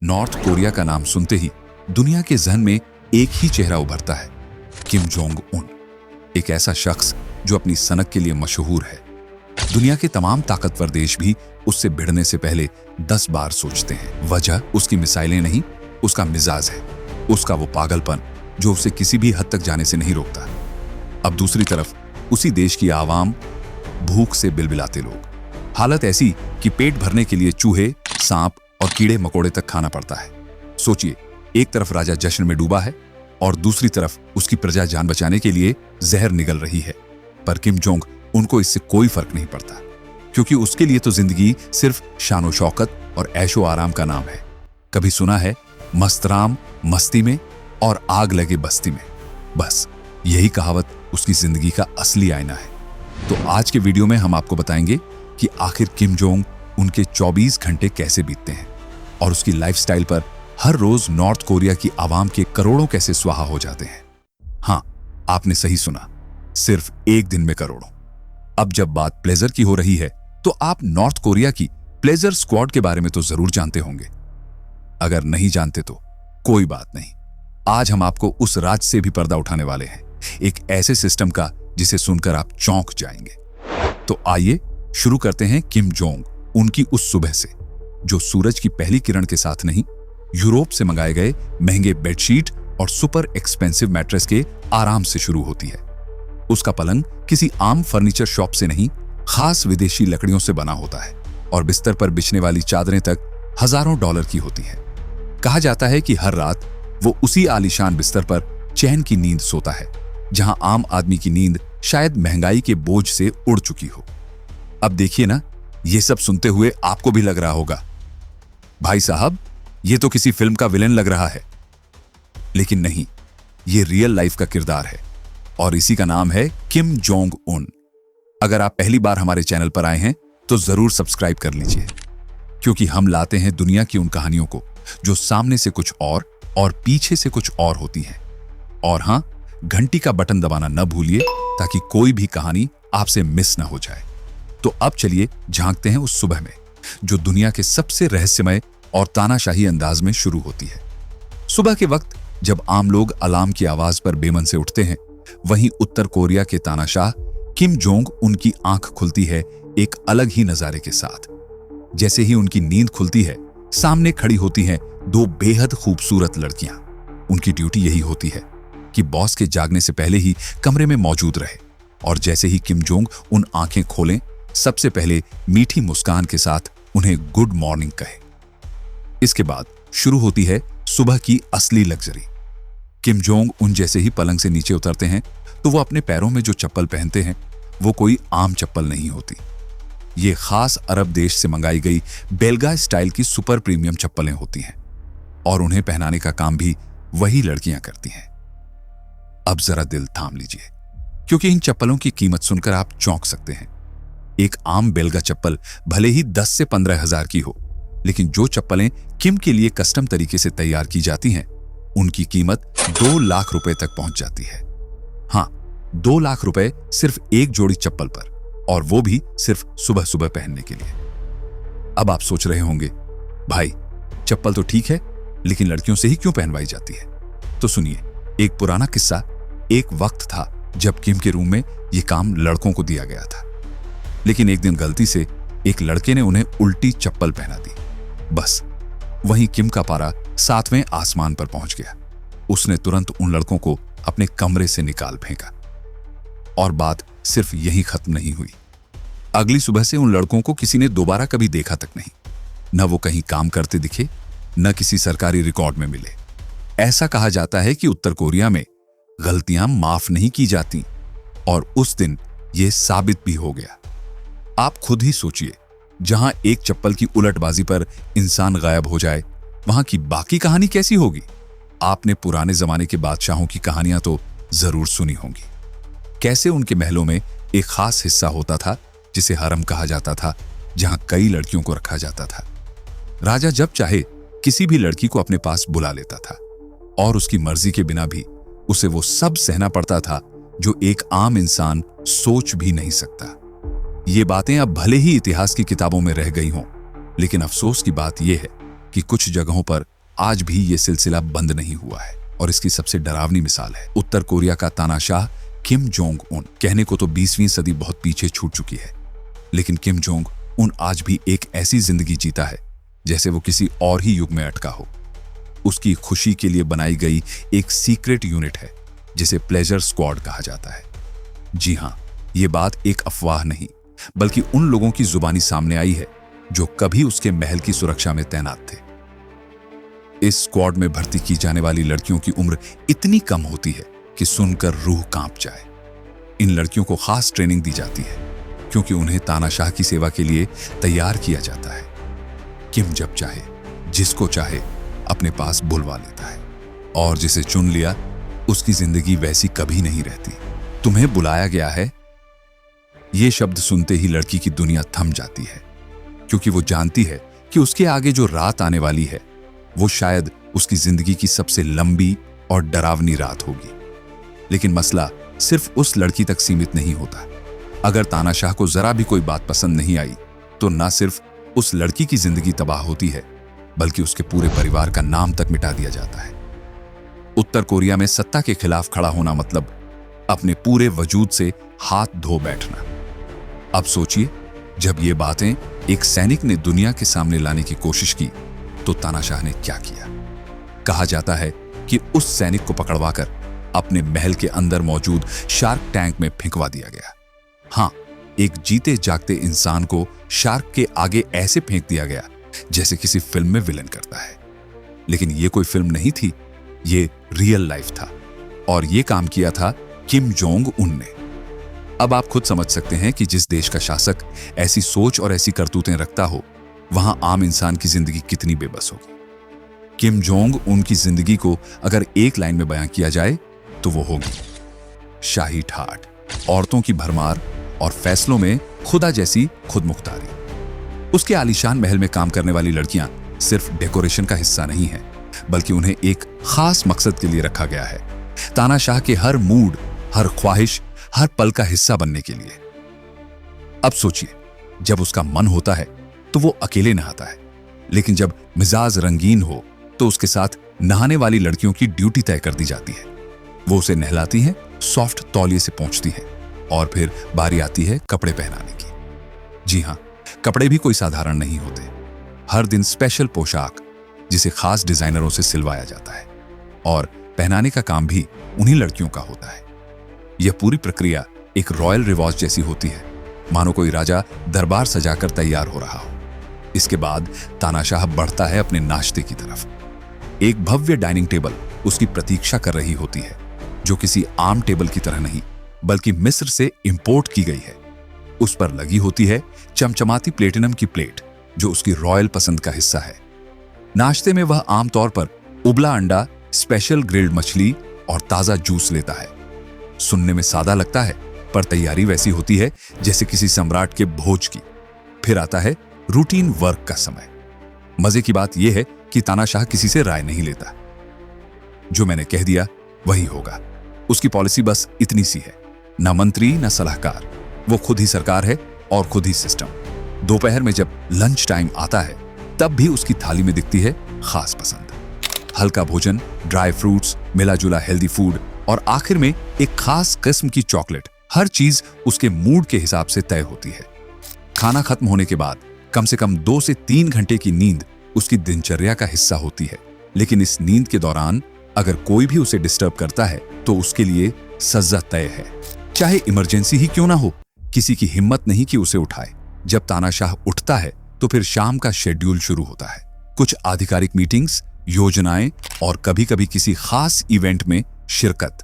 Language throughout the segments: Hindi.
नॉर्थ कोरिया का नाम सुनते ही दुनिया के जहन में एक ही चेहरा उभरता है, किम जोंग उन। एक ऐसा शख्स जो अपनी सनक के लिए मशहूर है। दुनिया के तमाम ताकतवर देश भी उससे भिड़ने से पहले 10 बार सोचते हैं। वजह उसकी मिसाइलें नहीं, उसका मिजाज है, उसका वो पागलपन जो उसे किसी भी हद तक जाने से नहीं रोकता। अब दूसरी तरफ उसी देश की आवाम, भूख से बिलबिलाते लोग। हालत ऐसी कि पेट भरने के लिए चूहे, सांप और कीड़े मकोड़े तक खाना पड़ता है। सोचिए, एक तरफ राजा जश्न में डूबा है और दूसरी तरफ उसकी प्रजा जान बचाने के लिए जहर निगल रही है। पर किम जोंग उनको इससे कोई फर्क नहीं पड़ता, क्योंकि उसके लिए तो जिंदगी सिर्फ शानो शौकत और ऐशो आराम का नाम है। कभी सुना है मस्तराम मस्ती में और आग लगे बस्ती में। बस यही कहावत उसकी जिंदगी का असली आईना है। तो आज के वीडियो में हम आपको बताएंगे कि आखिर किम जोंग उनके 24 घंटे कैसे बीतते हैं और उसकी लाइफस्टाइल पर हर रोज नॉर्थ कोरिया की आवाम के करोड़ों कैसे स्वाहा हो जाते हैं। हां, आपने सही सुना, सिर्फ एक दिन में करोड़ों। अब जब बात प्लेजर की हो रही है तो आप नॉर्थ कोरिया की प्लेजर स्क्वाड के बारे में तो जरूर जानते होंगे। अगर नहीं जानते तो कोई बात नहीं, आज हम आपको उस राज से भी पर्दा उठाने वाले हैं, एक ऐसे सिस्टम का जिसे सुनकर आप चौंक जाएंगे। तो आइए शुरू करते हैं किम जोंग उनकी उस सुबह से, जो सूरज की पहली किरण के साथ नहीं, यूरोप से मंगाए गए महंगे बेडशीट और सुपर एक्सपेंसिव मैट्रेस के आराम से शुरू होती है। उसका पलंग किसी आम फर्नीचर शॉप से नहीं, खास विदेशी लकड़ियों से बना होता है और बिस्तर पर बिछने वाली चादरें तक हजारों डॉलर की होती हैं। कहा जाता है कि हर रात वो उसी आलीशान बिस्तर पर चैन की नींद सोता है, जहां आम आदमी की नींद शायद महंगाई के बोझ से उड़ चुकी हो। अब देखिए ना, ये सब सुनते हुए आपको भी लग रहा होगा, भाई साहब ये तो किसी फिल्म का विलेन लग रहा है। लेकिन नहीं, ये रियल लाइफ का किरदार है और इसी का नाम है किम जोंग उन। अगर आप पहली बार हमारे चैनल पर आए हैं तो जरूर सब्सक्राइब कर लीजिए, क्योंकि हम लाते हैं दुनिया की उन कहानियों को जो सामने से कुछ और पीछे से कुछ और होती हैं। और हां, घंटी का बटन दबाना न भूलिए ताकि कोई भी कहानी आपसे मिस न हो जाए। तो अब चलिए झांकते हैं उस सुबह में, जो दुनिया के सबसे रहस्यमय और तानाशाही अंदाज में शुरू होती है। सुबह के वक्त जब आम लोग अलार्म की आवाज पर बेमन से उठते हैं, वहीं उत्तर कोरिया के तानाशाह किम जोंग उनकी आंख खुलती है एक अलग ही नजारे के साथ। जैसे ही उनकी नींद खुलती है, सामने खड़ी होती हैं 2 बेहद खूबसूरत लड़कियां। उनकी ड्यूटी यही होती है कि बॉस के जागने से पहले ही कमरे में मौजूद रहे, और जैसे ही किम जोंग उन आंखें खोलें, सबसे पहले मीठी मुस्कान के साथ उन्हें गुड मॉर्निंग कहे। इसके बाद शुरू होती है सुबह की असली लग्जरी। किम जोंग उन जैसे ही पलंग से नीचे उतरते हैं तो वो अपने पैरों में जो चप्पल पहनते हैं वो कोई आम चप्पल नहीं होती। ये खास अरब देश से मंगाई गई बेलगा स्टाइल की सुपर प्रीमियम चप्पलें होती हैं, और उन्हें पहनाने का काम भी वही लड़कियां करती हैं। अब जरा दिल थाम लीजिए, क्योंकि इन चप्पलों की कीमत सुनकर आप चौंक सकते हैं। एक आम बेलगा चप्पल भले ही 10 से 15 हजार की हो, लेकिन जो चप्पलें किम के लिए कस्टम तरीके से तैयार की जाती हैं, उनकी कीमत 2 लाख रुपए तक पहुंच जाती है। हां, 2 लाख रुपए सिर्फ एक जोड़ी चप्पल पर, और वो भी सिर्फ सुबह सुबह पहनने के लिए। अब आप सोच रहे होंगे, भाई चप्पल तो ठीक है, लेकिन लड़कियों से ही क्यों पहनवाई जाती है? तो सुनिए, एक पुराना किस्सा। एक वक्त था जब किम के रूम में यह काम लड़कों को दिया गया था, लेकिन एक दिन गलती से एक लड़के ने उन्हें उल्टी चप्पल पहना दी। बस वहीं किम का पारा 7वें आसमान पर पहुंच गया। उसने तुरंत उन लड़कों को अपने कमरे से निकाल फेंका। और बात सिर्फ यहीं खत्म नहीं हुई। अगली सुबह से उन लड़कों को किसी ने दोबारा कभी देखा तक नहीं। न वो कहीं काम करते दिखे, न किसी सरकारी रिकॉर्ड में मिले। ऐसा कहा जाता है कि उत्तर कोरिया में गलतियां माफ नहीं की जाती, और उस दिन यह साबित भी हो गया। आप खुद ही सोचिए, जहां एक चप्पल की उलटबाजी पर इंसान गायब हो जाए, वहां की बाकी कहानी कैसी होगी? आपने पुराने जमाने के बादशाहों की कहानियां तो जरूर सुनी होंगी। कैसे उनके महलों में एक खास हिस्सा होता था जिसे हरम कहा जाता था, जहां कई लड़कियों को रखा जाता था। राजा जब चाहे किसी भी लड़की को अपने पास बुला लेता था, और उसकी मर्जी के बिना भी उसे वो सब सहना पड़ता था जो एक आम इंसान सोच भी नहीं सकता। ये बातें अब भले ही इतिहास की किताबों में रह गई हों, लेकिन अफसोस की बात यह है कि कुछ जगहों पर आज भी ये सिलसिला बंद नहीं हुआ है और इसकी सबसे डरावनी मिसाल है उत्तर कोरिया का तानाशाह किम जोंग उन। कहने को तो 20वीं सदी बहुत पीछे छूट चुकी है, लेकिन किम जोंग उन आज भी एक ऐसी जिंदगी जीता है जैसे वो किसी और ही युग में अटका हो। उसकी खुशी के लिए बनाई गई एक सीक्रेट यूनिट है जिसे प्लेजर स्क्वाड कहा जाता है। जी हां, ये बात एक अफवाह नहीं बल्कि उन लोगों की जुबानी सामने आई है जो कभी उसके महल की सुरक्षा में तैनात थे। इस स्क्वाड में भर्ती की जाने वाली लड़कियों की उम्र इतनी कम होती है कि सुनकर रूह कांप जाए। इन लड़कियों को खास ट्रेनिंग दी जाती है क्योंकि उन्हें तानाशाह की सेवा के लिए तैयार किया जाता है। किम जब चाहे जिसको चाहे अपने पास बुलवा लेता है और जिसे चुन लिया उसकी जिंदगी वैसी कभी नहीं रहती। तुम्हें बुलाया गया है, यह शब्द सुनते ही लड़की की दुनिया थम जाती है क्योंकि वो जानती है कि उसके आगे जो रात आने वाली है वो शायद उसकी जिंदगी की सबसे लंबी और डरावनी रात होगी। लेकिन मसला सिर्फ उस लड़की तक सीमित नहीं होता। अगर तानाशाह को जरा भी कोई बात पसंद नहीं आई तो न सिर्फ उस लड़की की जिंदगी तबाह होती है बल्कि उसके पूरे परिवार का नाम तक मिटा दिया जाता है। उत्तर कोरिया में सत्ता के खिलाफ खड़ा होना मतलब अपने पूरे वजूद से हाथ धो बैठना। अब सोचिए, जब ये बातें एक सैनिक ने दुनिया के सामने लाने की कोशिश की तो तानाशाह ने क्या किया। कहा जाता है कि उस सैनिक को पकड़वाकर अपने महल के अंदर मौजूद शार्क टैंक में फेंकवा दिया गया। हां, एक जीते जागते इंसान को शार्क के आगे ऐसे फेंक दिया गया जैसे किसी फिल्म में विलन करता है। लेकिन यह कोई फिल्म नहीं थी, ये रियल लाइफ था और यह काम किया था किम जोंग उन ने। अब आप खुद समझ सकते हैं कि जिस देश का शासक ऐसी सोच और ऐसी करतूतें रखता हो वहां आम इंसान की जिंदगी कितनी बेबस होगी। किम जोंग उनकी जिंदगी को अगर एक लाइन में बयां किया जाए तो वो होगी शाही ठाठ, औरतों की भरमार और फैसलों में खुदा जैसी खुदमुख्तारी। उसके आलीशान महल में काम करने वाली लड़कियां सिर्फ डेकोरेशन का हिस्सा नहीं है बल्कि उन्हें एक खास मकसद के लिए रखा गया है, तानाशाह के हर मूड, हर ख्वाहिश, हर पल का हिस्सा बनने के लिए। अब सोचिए, जब उसका मन होता है तो वो अकेले नहाता है, लेकिन जब मिजाज रंगीन हो तो उसके साथ नहाने वाली लड़कियों की ड्यूटी तय कर दी जाती है। वो उसे नहलाती हैं, सॉफ्ट तौलिए से पोंछती हैं और फिर बारी आती है कपड़े पहनाने की। जी हां, कपड़े भी कोई साधारण नहीं होते। हर दिन स्पेशल पोशाक जिसे खास डिजाइनरों से सिलवाया जाता है और पहनाने का काम भी उन्हीं लड़कियों का होता है। यह पूरी प्रक्रिया एक रॉयल रिवाज जैसी होती है, मानो कोई राजा दरबार सजाकर तैयार हो रहा हो। इसके बाद तानाशाह बढ़ता है अपने नाश्ते की तरफ। एक भव्य डाइनिंग टेबल उसकी प्रतीक्षा कर रही होती है जो किसी आम टेबल की तरह नहीं बल्कि मिस्र से इंपोर्ट की गई है। उस पर लगी होती है चमचमाती प्लेटिनम की प्लेट जो उसकी रॉयल पसंद का हिस्सा है। नाश्ते में वह आमतौर पर उबला अंडा, स्पेशल ग्रिल्ड मछली और ताजा जूस लेता है। सुनने में सादा लगता है पर तैयारी वैसी होती है जैसे किसी सम्राट के भोज की। फिर आता है रूटीन वर्क का समय। मजे की बात यह है कि तानाशाह किसी से राय नहीं लेता। जो मैंने कह दिया वही होगा। उसकी पॉलिसी बस इतनी सी है, ना मंत्री ना सलाहकार, वो खुद ही सरकार है और खुद ही सिस्टम। दोपहर में जब लंच टाइम आता है तब भी उसकी थाली में दिखती है खास पसंद, हल्का भोजन, ड्राई फ्रूट्स, मिला जुला हेल्दी फूड और आखिर में एक खास किस्म की चॉकलेट। हर चीज उसके मूड के हिसाब से तय होती है। खाना खत्म होने के बाद कम से कम 2 से 3 घंटे की नींद उसकी दिनचर्या का हिस्सा होती है। लेकिन इस नींद के दौरान अगर कोई भी उसे डिस्टर्ब करता है तो उसके लिए सजा तय है, चाहे इमरजेंसी ही क्यों ना हो। किसी की हिम्मत नहीं कि उसे उठाए। जब तानाशाह उठता है तो फिर शाम का शेड्यूल शुरू होता है। कुछ आधिकारिक मीटिंग्स, योजनाएं और कभी-कभी किसी खास इवेंट में शिरकत,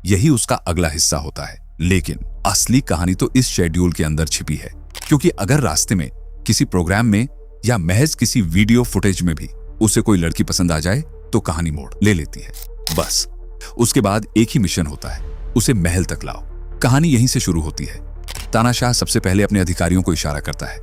यही उसका अगला हिस्सा होता है। लेकिन असली कहानी तो इस शेड्यूल के अंदर छिपी है, क्योंकि अगर रास्ते में किसी प्रोग्राम में या महज किसी वीडियो फुटेज में भी उसे कोई लड़की पसंद आ जाए तो कहानी मोड़ ले लेती है। बस उसके बाद एक ही मिशन होता है, उसे महल तक लाओ। कहानी यहीं से शुरू होती है। तानाशाह सबसे पहले अपने अधिकारियों को इशारा करता है,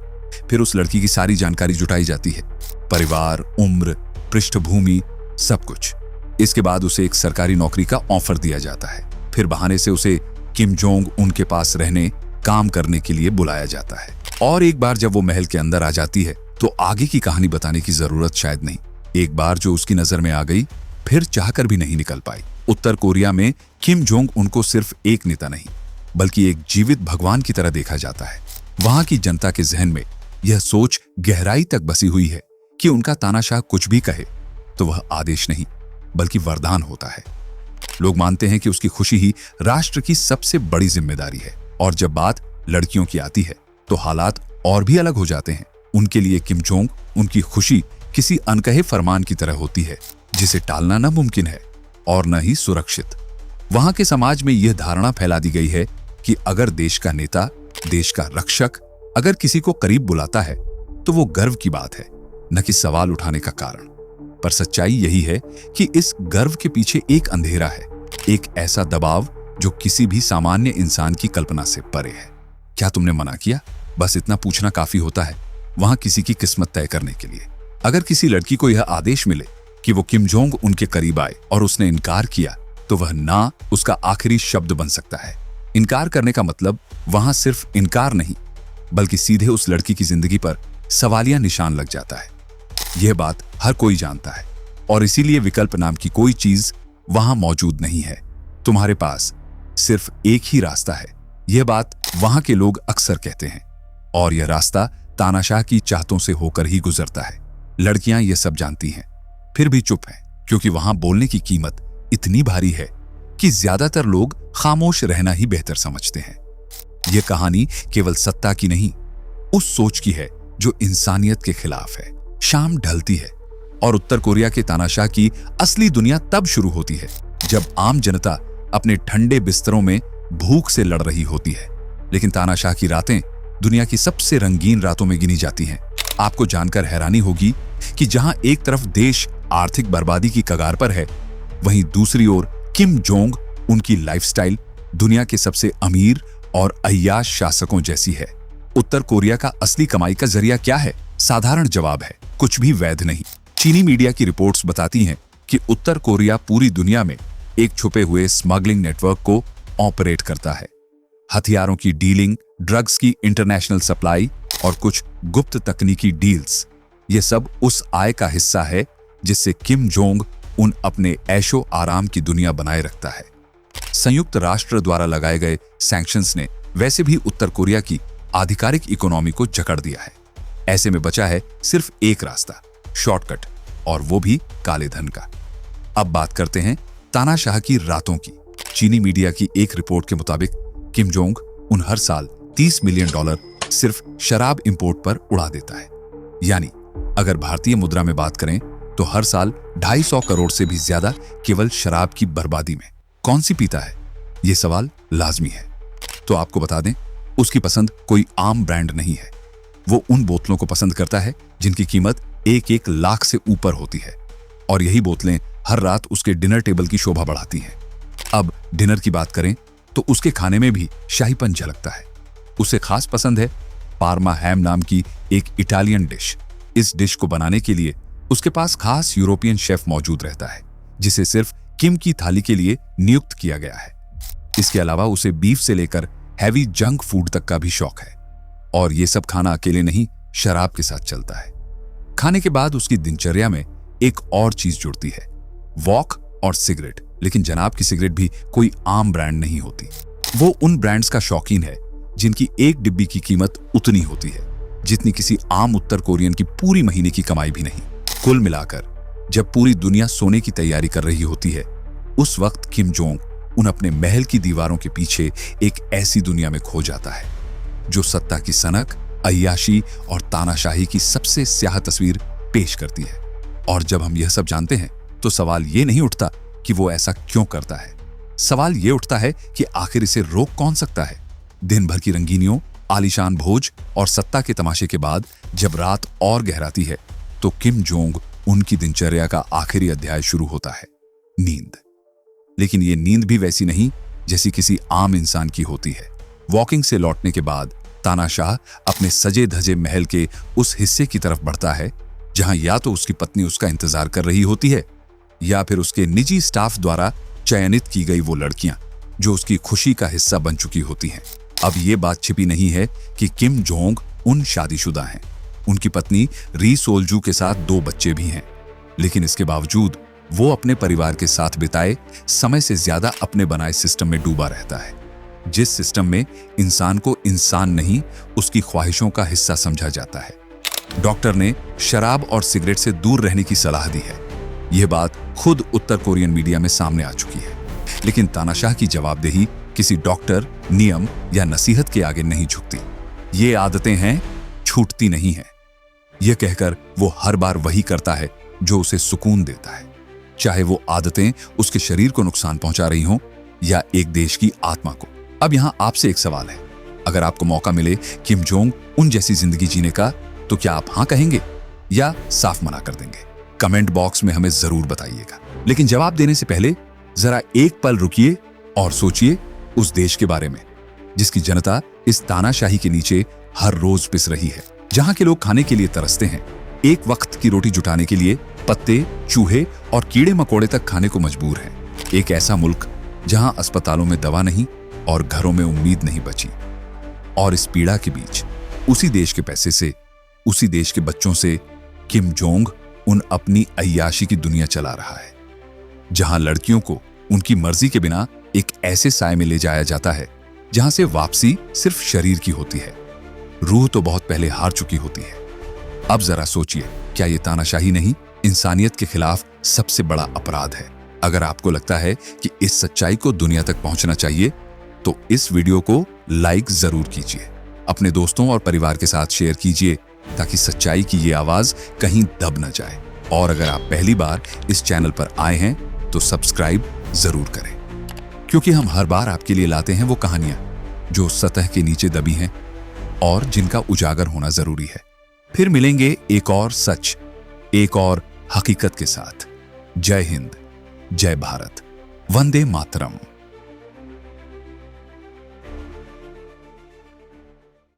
फिर उस लड़की की सारी जानकारी जुटाई जाती है, परिवार, उम्र, पृष्ठभूमि, सब कुछ। इसके बाद उसे एक सरकारी नौकरी का ऑफर दिया जाता है। फिर बहाने से उसे किम जोंग उनके पास रहने, काम करने के लिए बुलाया जाता है। और एक बार जब वो महल के अंदर आ जाती है तो आगे की कहानी बताने की जरूरत शायद नहीं, एक बार जो उसकी नजर में आ गई, फिर चाहकर भी नहीं निकल पाई। उत्तर कोरिया में किम जोंग उन को सिर्फ एक नेता नहीं, बल्कि एक जीवित भगवान की तरह देखा जाता है। वहां की जनता के जहन में यह सोच गहराई तक बसी हुई है कि उनका तानाशाह कुछ भी कहे तो वह आदेश नहीं, बल्कि वरदान होता है। लोग मानते हैं कि उसकी खुशी ही राष्ट्र की सबसे बड़ी जिम्मेदारी है। और जब बात लड़कियों की आती है तो हालात और भी अलग हो जाते हैं। उनके लिए किम जोंग, उनकी खुशी किसी अनकहे फरमान की तरह होती है, जिसे टालना न मुमकिन है और न ही सुरक्षित। वहां के समाज में यह धारणा फैला दी गई है कि अगर देश का नेता, देश का रक्षक अगर किसी को करीब बुलाता है तो वो गर्व की बात है, न कि सवाल उठाने का कारण। पर सच्चाई यही है कि इस गर्व के पीछे एक अंधेरा है, एक ऐसा दबाव जो किसी भी सामान्य इंसान की कल्पना से परे है। क्या तुमने मना किया? बस इतना पूछना काफी होता है वहां किसी की किस्मत तय करने के लिए। अगर किसी लड़की को यह आदेश मिले कि वो किम जोंग उनके करीब आए और उसने इनकार किया, तो वह ना उसका आखिरी शब्द बन सकता है। इनकार करने का मतलब वहां सिर्फ इनकार नहीं, बल्कि सीधे उस लड़की की जिंदगी पर सवालिया निशान लग जाता है। यह बात हर कोई जानता है और इसीलिए विकल्प नाम की कोई चीज वहां मौजूद नहीं है। तुम्हारे पास सिर्फ एक ही रास्ता है, यह बात वहां के लोग अक्सर कहते हैं, और यह रास्ता तानाशाह की चाहतों से होकर ही गुजरता है। लड़कियां ये सब जानती हैं, फिर भी चुप हैं, क्योंकि वहां बोलने की कीमत इतनी भारी है कि ज्यादातर लोग खामोश रहना ही बेहतर समझते हैं। यह कहानी केवल सत्ता की नहीं, उस सोच की है जो इंसानियत के खिलाफ है। शाम ढलती है और उत्तर कोरिया के तानाशाह की असली दुनिया तब शुरू होती है जब आम जनता अपने ठंडे बिस्तरों में भूख से लड़ रही होती है। लेकिन तानाशाह की रातें दुनिया की सबसे रंगीन रातों में गिनी जाती हैं। आपको जानकर हैरानी होगी कि जहां एक तरफ देश आर्थिक बर्बादी की कगार पर है, वहीं दूसरी ओर किम जोंग, उनकी लाइफस्टाइल दुनिया के सबसे अमीर और अय्याश शासकों जैसी है। उत्तर कोरिया का असली कमाई का जरिया क्या है? साधारण जवाब है, कुछ भी वैध नहीं। चीनी मीडिया की रिपोर्ट्स बताती हैं कि उत्तर कोरिया पूरी दुनिया में एक छुपे हुए स्मगलिंग नेटवर्क को ऑपरेट करता है। हथियारों की डीलिंग, ड्रग्स की इंटरनेशनल सप्लाई और कुछ गुप्त तकनीकी डील्स, ये सब उस आय का हिस्सा है जिससे किम जोंग उन अपने ऐशो आराम की दुनिया बनाए रखता है। संयुक्त राष्ट्र द्वारा लगाए गए सैंक्शंस ने वैसे भी उत्तर कोरिया की आधिकारिक इकोनॉमी को जकड़ दिया है। ऐसे में बचा है सिर्फ एक रास्ता, शॉर्टकट, और वो भी काले धन का। अब बात करते हैं तानाशाह की रातों की। चीनी मीडिया की एक रिपोर्ट के मुताबिक किम जोंग उन हर साल $30 मिलियन सिर्फ शराब इंपोर्ट पर उड़ा देता है। यानी अगर भारतीय मुद्रा में बात करें तो हर साल 250 करोड़ से भी ज्यादा केवल शराब की बर्बादी में। कौन सी पीता है? ये सवाल लाजमी है। तो आपको बता दें, उसकी पसंद कोई आम ब्रांड नहीं है। वो उन बोतलों को पसंद करता है जिनकी कीमत 1-1 लाख से ऊपर होती है, और यही बोतलें हर रात उसके डिनर टेबल की शोभा बढ़ाती हैं। अब डिनर की बात करें तो उसके खाने में भी शाहीपन झलकता है। उसे खास पसंद है पार्मा हैम नाम की एक इटालियन डिश। इस डिश को बनाने के लिए उसके पास खास यूरोपियन शेफ मौजूद रहता है, जिसे सिर्फ किम की थाली के लिए नियुक्त किया गया है। इसके अलावा उसे बीफ से लेकर हैवी जंक फूड तक का भी शौक है, और ये सब खाना अकेले नहीं, शराब के साथ चलता है। खाने के बाद उसकी दिनचर्या में एक और चीज जुड़ती है, वॉक और सिगरेट। लेकिन जनाब की सिगरेट भी कोई आम ब्रांड नहीं होती। वो उन ब्रांड्स का शौकीन है जिनकी एक डिब्बी की कीमत उतनी होती है जितनी किसी आम उत्तर कोरियन की पूरी महीने की कमाई भी नहीं। कुल मिलाकर जब पूरी दुनिया सोने की तैयारी कर रही होती है, उस वक्त किम जोंग उन अपने महल की दीवारों के पीछे एक ऐसी दुनिया में खो जाता है जो सत्ता की सनक, अय्याशी और तानाशाही की सबसे स्याह तस्वीर पेश करती है। और जब हम यह सब जानते हैं तो सवाल ये नहीं उठता कि वो ऐसा क्यों करता है। सवाल ये उठता है कि आखिर इसे रोक कौन सकता है। दिन भर की रंगीनियों, आलीशान भोज और सत्ता के तमाशे के बाद जब रात और गहराती है तो किम जोंग उनकी दिनचर्या का आखिरी अध्याय शुरू होता है, नींद। लेकिन ये नींद भी वैसी नहीं जैसी किसी आम इंसान की होती है। वॉकिंग से लौटने के बाद तानाशाह अपने सजे धजे महल के उस हिस्से की तरफ बढ़ता है जहां या तो उसकी पत्नी उसका इंतजार कर रही होती है या फिर उसके निजी स्टाफ द्वारा चयनित की गई वो लड़कियां जो उसकी खुशी का हिस्सा बन चुकी होती हैं। अब ये बात छिपी नहीं है कि किम जोंग उन शादीशुदा हैं। उनकी पत्नी री सोल्जू के साथ 2 बच्चे भी हैं। लेकिन इसके बावजूद वो अपने परिवार के साथ बिताए समय से ज्यादा अपने बनाए सिस्टम में डूबा रहता है, जिस सिस्टम में इंसान को इंसान नहीं उसकी ख्वाहिशों का हिस्सा समझा जाता है। डॉक्टर ने शराब और सिगरेट से दूर रहने की सलाह दी है। यह बात खुद उत्तर कोरियन मीडिया में सामने आ चुकी है, लेकिन तानाशाह की जवाबदेही किसी डॉक्टर, नियम या नसीहत के आगे नहीं झुकती। ये आदतें हैं, छूटती नहीं है। यह कहकर वो हर बार वही करता है जो उसे सुकून देता है, चाहे वो आदतें उसके शरीर को नुकसान पहुंचा रही हों या एक देश की आत्मा को। अब यहां आपसे एक सवाल है, अगर आपको मौका मिले किम जोंग उन जैसी जिंदगी जीने का, तो क्या आप हां कहेंगे या साफ मना कर देंगे? कमेंट बॉक्स में हमें जरूर बताइएगा। लेकिन जवाब देने से पहले जरा एक पल रुकिए और सोचिए उस देश के बारे में जिसकी जनता इस तानाशाही के नीचे हर रोज पिस रही है, जहां के लोग खाने के लिए तरसते हैं, एक वक्त की रोटी जुटाने के लिए पत्ते, चूहे और कीड़े मकोड़े तक खाने को मजबूर हैं। एक ऐसा मुल्क जहां अस्पतालों में दवा नहीं और घरों में उम्मीद नहीं बची। और इस पीड़ा के बीच उसी देश के पैसे से, उसी देश के बच्चों से किम जोंग उन अपनी अय्याशी की दुनिया चला रहा है, जहां लड़कियों को उनकी मर्जी के बिना एक ऐसे साए में ले जाया जाता है जहां से वापसी सिर्फ शरीर की होती है, रूह तो बहुत पहले हार चुकी होती है। अब जरा सोचिए, क्या ये तानाशाही नहीं, इंसानियत के खिलाफ सबसे बड़ा अपराध है? अगर आपको लगता है कि इस सच्चाई को दुनिया तक पहुंचना चाहिए, तो इस वीडियो को लाइक जरूर कीजिए, अपने दोस्तों और परिवार के साथ शेयर कीजिए, ताकि सच्चाई की ये आवाज कहीं दब न जाए। और अगर आप पहली बार इस चैनल पर आए हैं तो सब्सक्राइब जरूर करें, क्योंकि हम हर बार आपके लिए लाते हैं वो कहानियां जो सतह के नीचे दबी हैं और जिनका उजागर होना जरूरी है। फिर मिलेंगे एक और सच, एक और हकीकत के साथ। जय हिंद, जय भारत, वंदे मातरम।